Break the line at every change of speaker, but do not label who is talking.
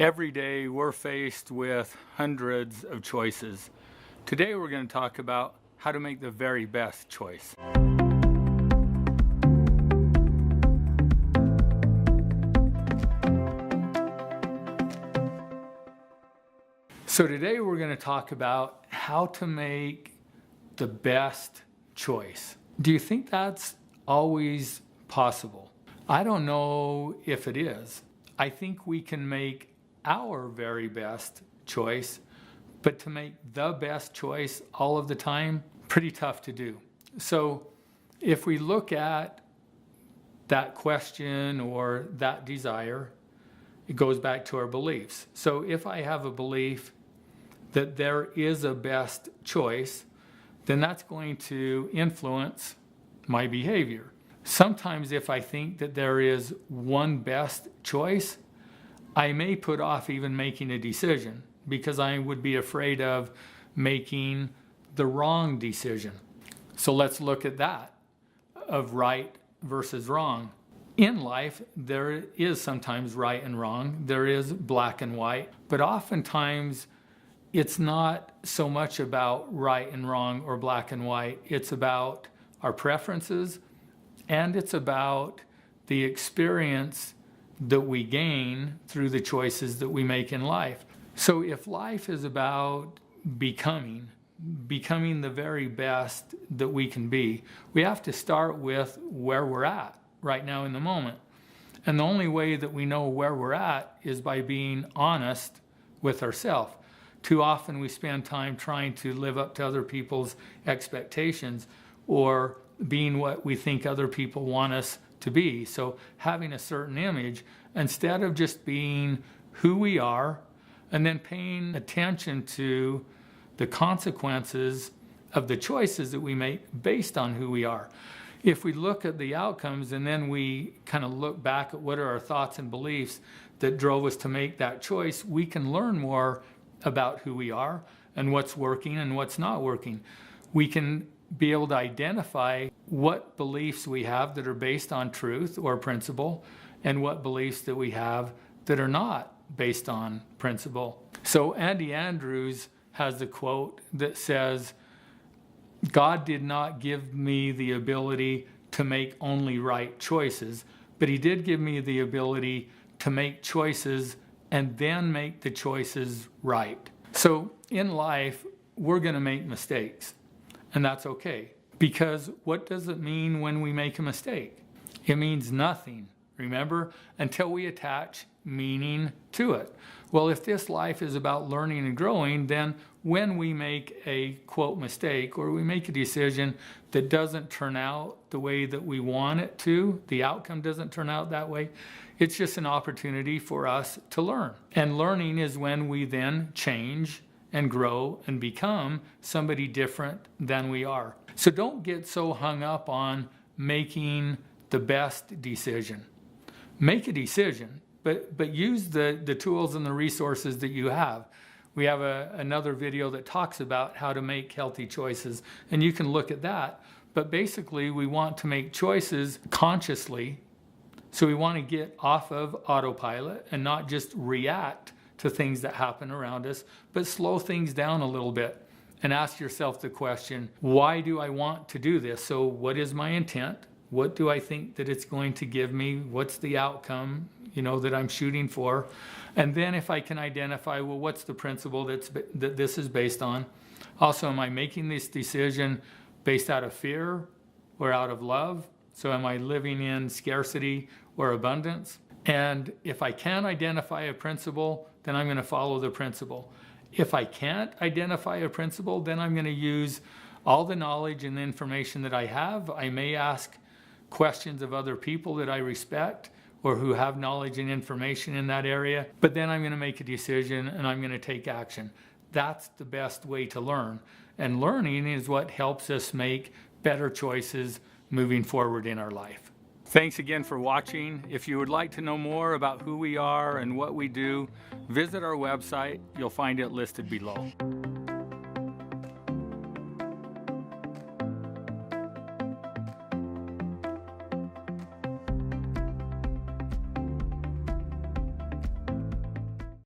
Every day we're faced with hundreds of choices. Today we're going to talk about how to make the very best choice. So today we're going to talk about how to make the best choice. Do you think that's always possible? I don't know if it is. I think we can make our very best choice, but to make the best choice all of the time, pretty tough to do. So if we look at that question or that desire, it goes back to our beliefs. So if I have a belief that there is a best choice, then that's going to influence my behavior. Sometimes if I think that there is one best choice, I may put off even making a decision because I would be afraid of making the wrong decision. So let's look at that, of right versus wrong. In life, there is sometimes right and wrong. There is black and white, but oftentimes it's not so much about right and wrong or black and white. It's about our preferences, and it's about the experience that we gain through the choices that we make in life. So if life is about becoming the very best that we can be, we have to start with where we're at right now in the moment. And the only way that we know where we're at is by being honest with ourselves. Too often we spend time trying to live up to other people's expectations or being what we think other people want us to be. So having a certain image instead of just being who we are and then paying attention to the consequences of the choices that we make based on who we are. If we look at the outcomes and then we kind of look back at what are our thoughts and beliefs that drove us to make that choice, we can learn more about who we are and what's working and what's not working. We can be able to identify what beliefs we have that are based on truth or principle and what beliefs that we have that are not based on principle. So Andy Andrews has a quote that says, "God did not give me the ability to make only right choices, but he did give me the ability to make choices and then make the choices right." So in life, we're going to make mistakes. And that's okay. Because what does it mean when we make a mistake? It means nothing, remember, until we attach meaning to it. Well, if this life is about learning and growing, then when we make a quote mistake or we make a decision that doesn't turn out the way that we want it to, the outcome doesn't turn out that way, it's just an opportunity for us to learn. And learning is when we then change and grow and become somebody different than we are. So don't get so hung up on making the best decision. Make a decision, but use the tools and the resources that you have. We have another video that talks about how to make healthy choices, and you can look at that. But basically, we want to make choices consciously. So we want to get off of autopilot and not just react to things that happen around us, but slow things down a little bit and ask yourself the question, why do I want to do this? So what is my intent? What do I think that it's going to give me? What's the outcome, that I'm shooting for? And then if I can identify, well, what's the principle that this is based on? Also, am I making this decision based out of fear or out of love? So am I living in scarcity or abundance? And if I can identify a principle, then I'm going to follow the principle. If I can't identify a principle, then I'm going to use all the knowledge and the information that I have. I may ask questions of other people that I respect or who have knowledge and information in that area, but then I'm going to make a decision and I'm going to take action. That's the best way to learn. And learning is what helps us make better choices moving forward in our life. Thanks again for watching. If you would like to know more about who we are and what we do, visit our website. You'll find it listed below.